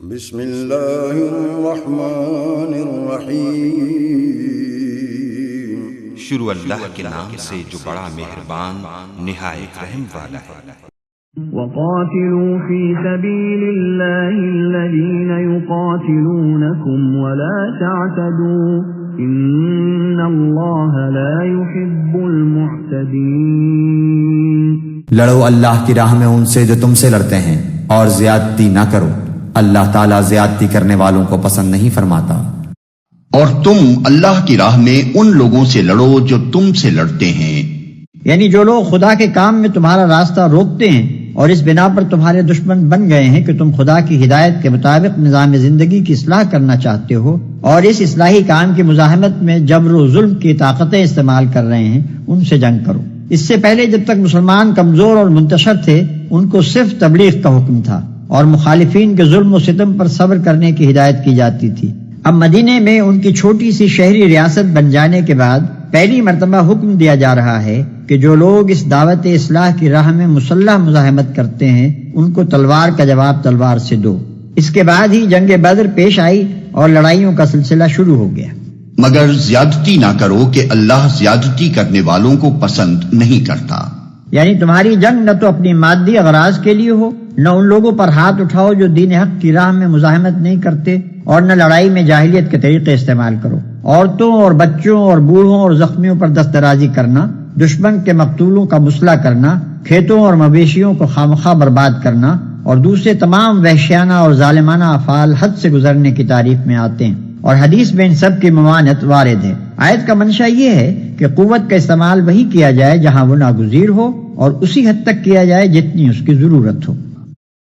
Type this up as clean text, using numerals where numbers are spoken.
بسم اللہ الرحمن الرحیم، شروع اللہ کے نام سے جو بڑا مہربان نہایت رحم والا ہے۔ وقاتلوا في سبيل الله الذين يقاتلونكم ولا تعتدوا إن الله لا يحب المعتدين۔ لڑو اللہ کی راہ میں ان سے جو تم سے لڑتے ہیں اور زیادتی نہ کرو، اللہ تعالیٰ زیادتی کرنے والوں کو پسند نہیں فرماتا۔ اور تم اللہ کی راہ میں ان لوگوں سے لڑو جو تم سے لڑتے ہیں، یعنی جو لوگ خدا کے کام میں تمہارا راستہ روکتے ہیں اور اس بنا پر تمہارے دشمن بن گئے ہیں کہ تم خدا کی ہدایت کے مطابق نظام زندگی کی اصلاح کرنا چاہتے ہو اور اس اصلاحی کام کی مزاحمت میں جبر و ظلم کی طاقتیں استعمال کر رہے ہیں، ان سے جنگ کرو۔ اس سے پہلے جب تک مسلمان کمزور اور منتشر تھے، ان کو صرف تبلیغ کا حکم تھا اور مخالفین کے ظلم و ستم پر صبر کرنے کی ہدایت کی جاتی تھی۔ اب مدینے میں ان کی چھوٹی سی شہری ریاست بن جانے کے بعد پہلی مرتبہ حکم دیا جا رہا ہے کہ جو لوگ اس دعوت اصلاح کی راہ میں مسلح مزاحمت کرتے ہیں، ان کو تلوار کا جواب تلوار سے دو۔ اس کے بعد ہی جنگ بدر پیش آئی اور لڑائیوں کا سلسلہ شروع ہو گیا۔ مگر زیادتی نہ کرو کہ اللہ زیادتی کرنے والوں کو پسند نہیں کرتا۔ یعنی تمہاری جنگ نہ تو اپنی مادی اغراض کے لیے ہو، نہ ان لوگوں پر ہاتھ اٹھاؤ جو دین حق کی راہ میں مزاحمت نہیں کرتے، اور نہ لڑائی میں جاہلیت کے طریقے استعمال کرو۔ عورتوں اور بچوں اور بوڑھوں اور زخمیوں پر دست درازی کرنا، دشمن کے مقتولوں کا مسئلہ کرنا، کھیتوں اور مویشیوں کو خامخواہ برباد کرنا اور دوسرے تمام وحشیانہ اور ظالمانہ افعال حد سے گزرنے کی تعریف میں آتے ہیں، اور حدیث میں ان سب کی ممانعت وارد ہے۔ آیت کا منشا یہ ہے کہ قوت کا استعمال وہی کیا جائے جہاں وہ ناگزیر ہو، اور اسی حد تک کیا جائے جتنی اس کی ضرورت ہو۔